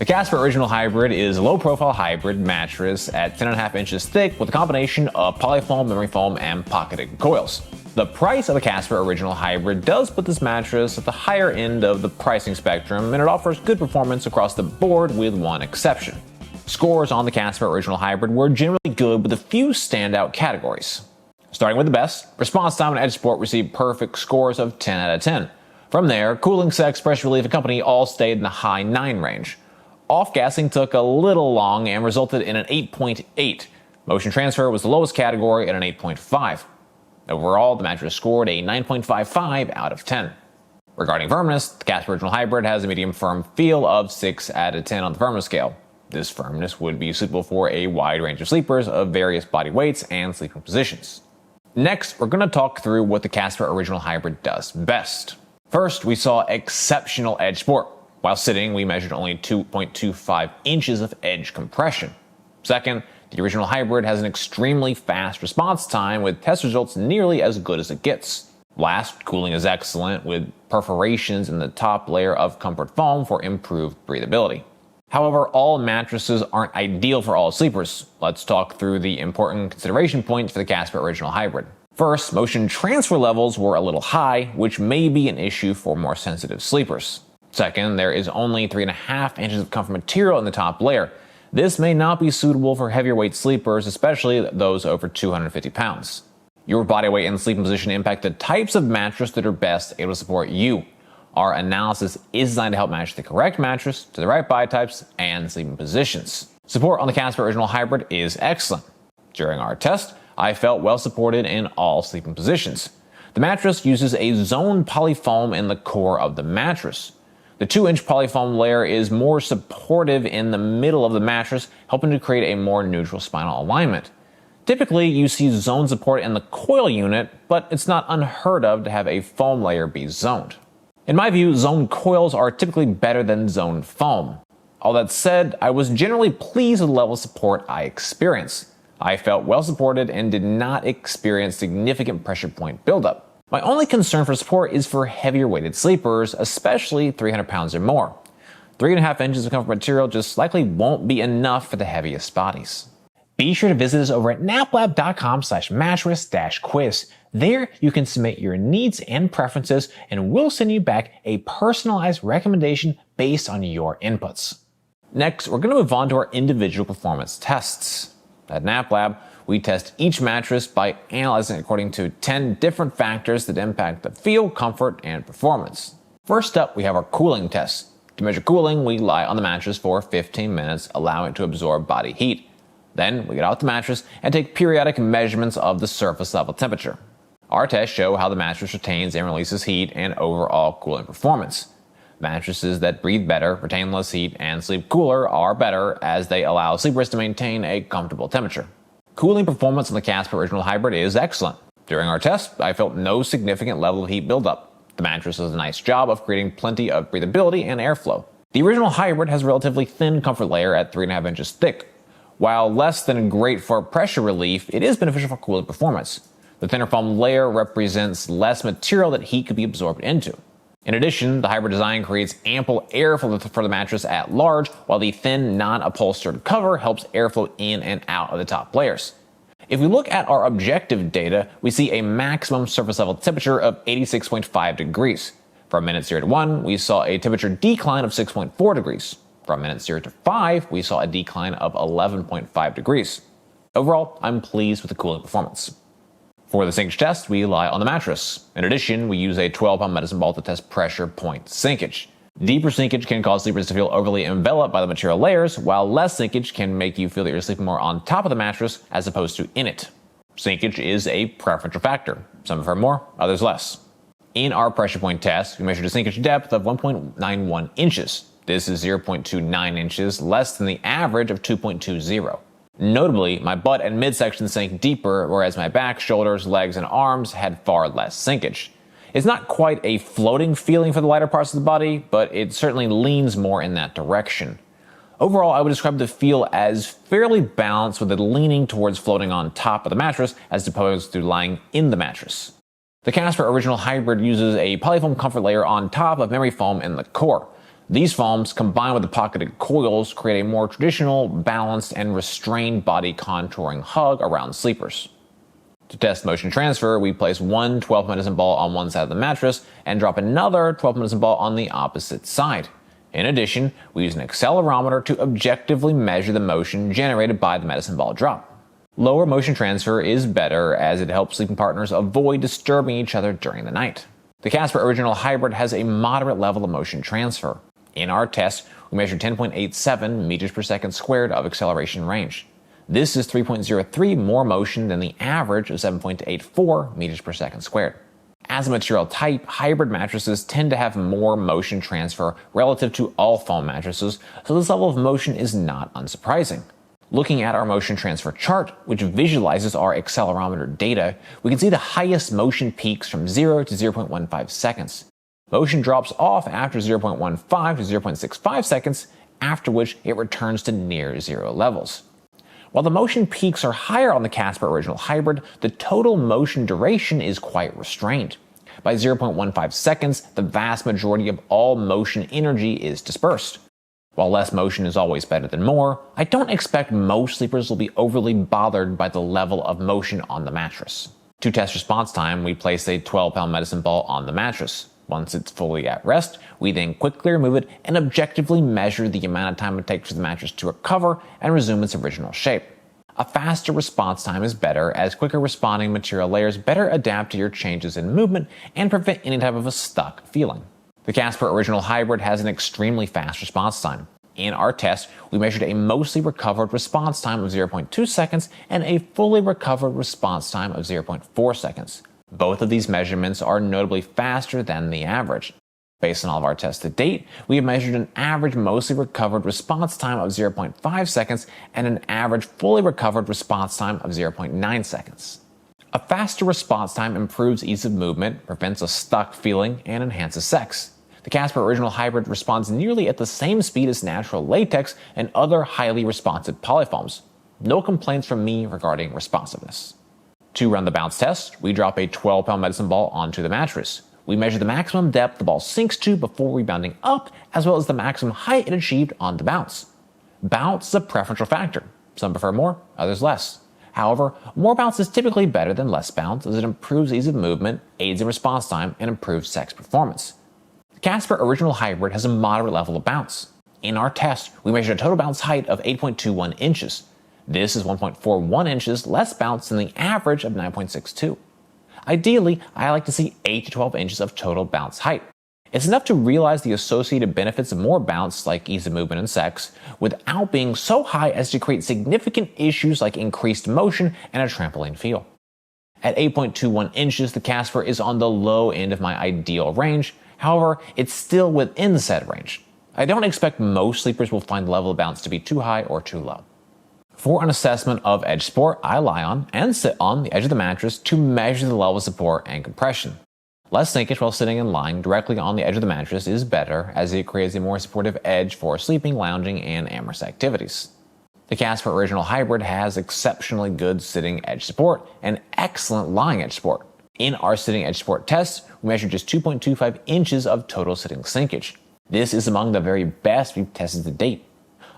The Casper Original Hybrid is a low-profile hybrid mattress at 10.5 inches thick with a combination of polyfoam, memory foam, and pocketed coils. The price of the Casper Original Hybrid does put this mattress at the higher end of the pricing spectrum, and it offers good performance across the board with one exception. Scores on the Casper Original Hybrid were generally good with a few standout categories. Starting with the best, response time and edge support received perfect scores of 10 out of 10. From there, cooling, sex, pressure relief, and company all stayed in the high 9 range. Off-gassing took a little long and resulted in an 8.8. Motion transfer was the lowest category at an 8.5. Overall, the mattress scored a 9.55 out of 10. Regarding firmness, the Casper Original Hybrid has a medium firm feel of 6 out of 10 on the firmness scale. This firmness would be suitable for a wide range of sleepers of various body weights and sleeping positions. Next, we're going to talk through what the Casper Original Hybrid does best. First, we saw exceptional edge support. While sitting, we measured only 2.25 inches of edge compression. Second, the Original Hybrid has an extremely fast response time with test results nearly as good as it gets. Last, cooling is excellent with perforations in the top layer of comfort foam for improved breathability. However, all mattresses aren't ideal for all sleepers. Let's talk through the important consideration points for the Casper Original Hybrid. First, motion transfer levels were a little high, which may be an issue for more sensitive sleepers. Second, there is only 3.5 inches of comfort material in the top layer. This may not be suitable for heavier weight sleepers, especially those over 250 pounds. Your body weight and sleeping position impact the types of mattress that are best able to support you. Our analysis is designed to help match the correct mattress to the right body types and sleeping positions. Support on the Casper Original Hybrid is excellent. During our test, I felt well supported in all sleeping positions. The mattress uses a zone polyfoam in the core of the mattress. The 2-inch polyfoam layer is more supportive in the middle of the mattress, helping to create a more neutral spinal alignment. Typically, you see zone support in the coil unit, but it's not unheard of to have a foam layer be zoned. In my view, zone coils are typically better than zone foam. All that said, I was generally pleased with the level of support I experienced. I felt well supported and did not experience significant pressure point buildup. My only concern for support is for heavier weighted sleepers, especially 300 pounds or more. 3.5 inches of comfort material just likely won't be enough for the heaviest bodies. Be sure to visit us over at naplab.com/mattress-quiz. There you can submit your needs and preferences, and we'll send you back a personalized recommendation based on your inputs. Next, we're going to move on to our individual performance tests. At NapLab, we test each mattress by analyzing it according to 10 different factors that impact the feel, comfort, and performance. First up, we have our cooling test. To measure cooling, we lie on the mattress for 15 minutes, allowing it to absorb body heat. Then, we get out the mattress and take periodic measurements of the surface level temperature. Our tests show how the mattress retains and releases heat and overall cooling performance. Mattresses that breathe better, retain less heat, and sleep cooler are better as they allow sleepers to maintain a comfortable temperature. Cooling performance on the Casper Original Hybrid is excellent. During our test, I felt no significant level of heat buildup. The mattress does a nice job of creating plenty of breathability and airflow. The Original Hybrid has a relatively thin comfort layer at 3.5 inches thick. While less than great for pressure relief, it is beneficial for cooling performance. The thinner foam layer represents less material that heat could be absorbed into. In addition, the hybrid design creates ample airflow for the mattress at large, while the thin, non-upholstered cover helps airflow in and out of the top layers. If we look at our objective data, we see a maximum surface level temperature of 86.5 degrees. From minute 0 to 1, we saw a temperature decline of 6.4 degrees. From minute 0 to 5, we saw a decline of 11.5 degrees. Overall, I'm pleased with the cooling performance. For the Sinkage test, we lie on the mattress. In addition, we use a 12-pound medicine ball to test pressure point sinkage. Deeper sinkage can cause sleepers to feel overly enveloped by the material layers, while less sinkage can make you feel that you're sleeping more on top of the mattress as opposed to in it. Sinkage is a preferential factor. Some prefer more, others less. In our pressure point test, we measured a sinkage depth of 1.91 inches. This is 0.29 inches less than the average of 2.20. Notably, my butt and midsection sank deeper, whereas my back, shoulders, legs, and arms had far less sinkage. It's not quite a floating feeling for the lighter parts of the body, but it certainly leans more in that direction. Overall, I would describe the feel as fairly balanced, with it leaning towards floating on top of the mattress as opposed to lying in the mattress. The Casper Original Hybrid uses a polyfoam comfort layer on top of memory foam in the core. These foams, combined with the pocketed coils, create a more traditional, balanced, and restrained body contouring hug around sleepers. To test motion transfer, we place one 12 medicine ball on one side of the mattress and drop another 12 medicine ball on the opposite side. In addition, we use an accelerometer to objectively measure the motion generated by the medicine ball drop. Lower motion transfer is better as it helps sleeping partners avoid disturbing each other during the night. The Casper Original Hybrid has a moderate level of motion transfer. In our test, we measured 10.87 meters per second squared of acceleration range. This is 3.03 more motion than the average of 7.84 meters per second squared. As a material type, hybrid mattresses tend to have more motion transfer relative to all foam mattresses, so this level of motion is not unsurprising. Looking at our motion transfer chart, which visualizes our accelerometer data, we can see the highest motion peaks from 0 to 0.15 seconds. Motion drops off after 0.15 to 0.65 seconds, after which it returns to near zero levels. While the motion peaks are higher on the Casper Original Hybrid, the total motion duration is quite restrained. By 0.15 seconds, the vast majority of all motion energy is dispersed. While less motion is always better than more, I don't expect most sleepers will be overly bothered by the level of motion on the mattress. To test response time, we place a 12-pound medicine ball on the mattress. Once it's fully at rest, we then quickly remove it and objectively measure the amount of time it takes for the mattress to recover and resume its original shape. A faster response time is better as quicker responding material layers better adapt to your changes in movement and prevent any type of a stuck feeling. The Casper Original Hybrid has an extremely fast response time. In our test, we measured a mostly recovered response time of 0.2 seconds and a fully recovered response time of 0.4 seconds. Both of these measurements are notably faster than the average. Based on all of our tests to date, we have measured an average mostly recovered response time of 0.5 seconds and an average fully recovered response time of 0.9 seconds. A faster response time improves ease of movement, prevents a stuck feeling, and enhances sex. The Casper Original Hybrid responds nearly at the same speed as natural latex and other highly responsive polyfoams. No complaints from me regarding responsiveness. To run the bounce test, we drop a 12-pound medicine ball onto the mattress. We measure the maximum depth the ball sinks to before rebounding up, as well as the maximum height it achieved on the bounce. Bounce is a preferential factor. Some prefer more, others less. However, more bounce is typically better than less bounce as it improves ease of movement, aids in response time, and improves sex performance. The Casper Original Hybrid has a moderate level of bounce. In our test, we measured a total bounce height of 8.21 inches. This is 1.41 inches less bounce than the average of 9.62. Ideally, I like to see 8 to 12 inches of total bounce height. It's enough to realize the associated benefits of more bounce, like ease of movement and sex, without being so high as to create significant issues like increased motion and a trampoline feel. At 8.21 inches, the Casper is on the low end of my ideal range. However, it's still within said range. I don't expect most sleepers will find the level of bounce to be too high or too low. For an assessment of edge support, I lie on and sit on the edge of the mattress to measure the level of support and compression. Less sinkage while sitting and lying directly on the edge of the mattress is better as it creates a more supportive edge for sleeping, lounging, and amorous activities. The Casper Original Hybrid has exceptionally good sitting edge support and excellent lying edge support. In our sitting edge support test, we measured just 2.25 inches of total sitting sinkage. This is among the very best we've tested to date.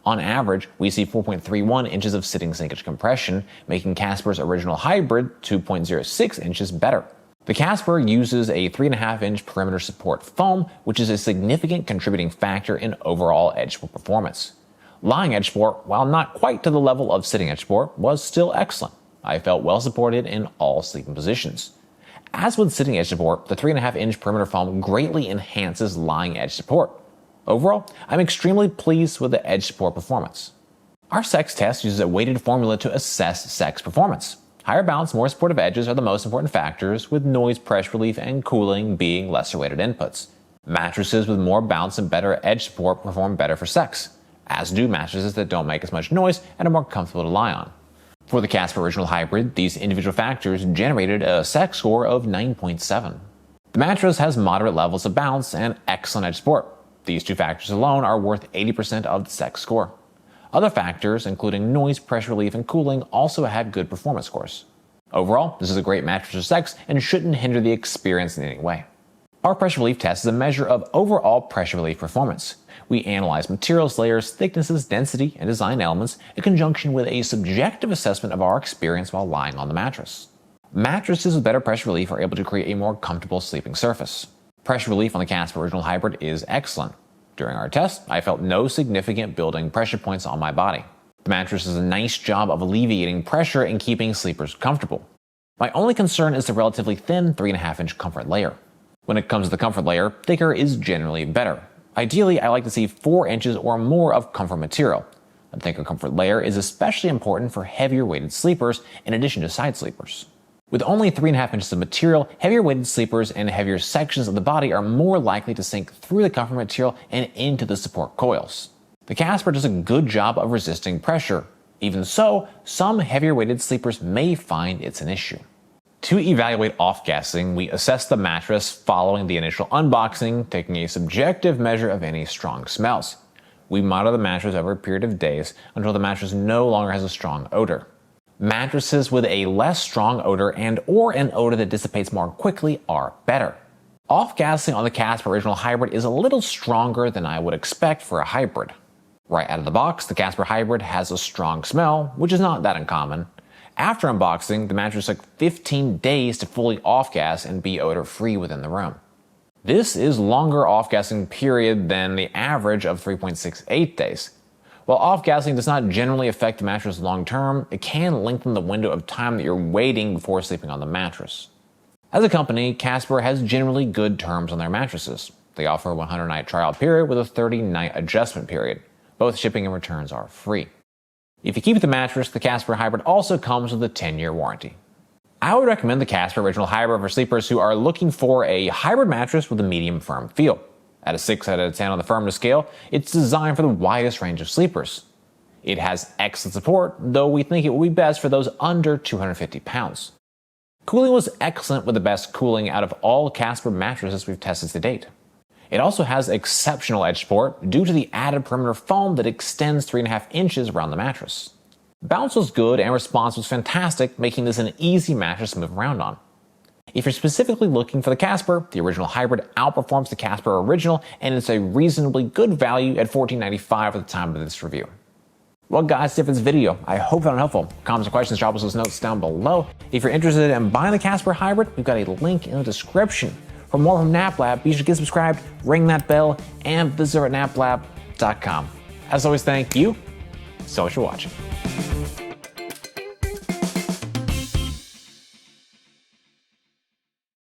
On average, we see 4.31 inches of sitting sinkage compression, making Casper's Original Hybrid 2.06 inches better. The Casper uses a 3.5-inch perimeter support foam, which is a significant contributing factor in overall edge support performance. Lying edge support, while not quite to the level of sitting edge support, was still excellent. I felt well supported in all sleeping positions. As with sitting edge support, the 3.5-inch perimeter foam greatly enhances lying edge support. Overall, I'm extremely pleased with the edge support performance. Our sex test uses a weighted formula to assess sex performance. Higher bounce, more supportive edges are the most important factors, with noise, pressure relief, and cooling being lesser weighted inputs. Mattresses with more bounce and better edge support perform better for sex, as do mattresses that don't make as much noise and are more comfortable to lie on. For the Casper Original Hybrid, these individual factors generated a sex score of 9.7. The mattress has moderate levels of bounce and excellent edge support. These two factors alone are worth 80% of the sex score. Other factors, including noise, pressure relief, and cooling, also have good performance scores. Overall, this is a great mattress for sex and shouldn't hinder the experience in any way. Our pressure relief test is a measure of overall pressure relief performance. We analyzed materials, layers, thicknesses, density, and design elements in conjunction with a subjective assessment of our experience while lying on the mattress. Mattresses with better pressure relief are able to create a more comfortable sleeping surface. Pressure relief on the Casper Original Hybrid is excellent. During our test, I felt no significant building pressure points on my body. The mattress does a nice job of alleviating pressure and keeping sleepers comfortable. My only concern is the relatively thin 3.5-inch comfort layer. When it comes to the comfort layer, thicker is generally better. Ideally, I like to see 4 inches or more of comfort material. A thicker comfort layer is especially important for heavier weighted sleepers in addition to side sleepers. With only 3.5 inches of material, heavier weighted sleepers and heavier sections of the body are more likely to sink through the comfort material and into the support coils. The Casper does a good job of resisting pressure. Even so, some heavier weighted sleepers may find it's an issue. To evaluate off-gassing, we assess the mattress following the initial unboxing, taking a subjective measure of any strong smells. We monitor the mattress over a period of days until the mattress no longer has a strong odor. Mattresses with a less strong odor and/or an odor that dissipates more quickly are better. Off-gassing on the Casper Original Hybrid is a little stronger than I would expect for a hybrid. Right out of the box, the Casper Hybrid has a strong smell, which is not that uncommon. After unboxing, the mattress took 15 days to fully off-gas and be odor-free within the room. This is longer off-gassing period than the average of 3.68 days. While off-gassing does not generally affect the mattress long-term, it can lengthen the window of time that you're waiting before sleeping on the mattress. As a company, Casper has generally good terms on their mattresses. They offer a 100-night trial period with a 30-night adjustment period. Both shipping and returns are free. If you keep the mattress, the Casper Hybrid also comes with a 10-year warranty. I would recommend the Casper Original Hybrid for sleepers who are looking for a hybrid mattress with a medium firm feel. At a 6 out of 10 on the firmness scale, it's designed for the widest range of sleepers. It has excellent support, though we think it will be best for those under 250 pounds. Cooling was excellent, with the best cooling out of all Casper mattresses we've tested to date. It also has exceptional edge support due to the added perimeter foam that extends 3.5 inches around the mattress. Bounce was good and response was fantastic, making this an easy mattress to move around on. If you're specifically looking for the Casper, the Original Hybrid outperforms the Casper Original, and it's a reasonably good value at $14.95 at the time of this review. Well guys, that's it for this video. I hope you found it helpful. Comments and questions, drop us those notes down below. If you're interested in buying the Casper Hybrid, we've got a link in the description. For more from NapLab, be sure to get subscribed, ring that bell, and visit our naplab.com. As always, thank you so much for watching.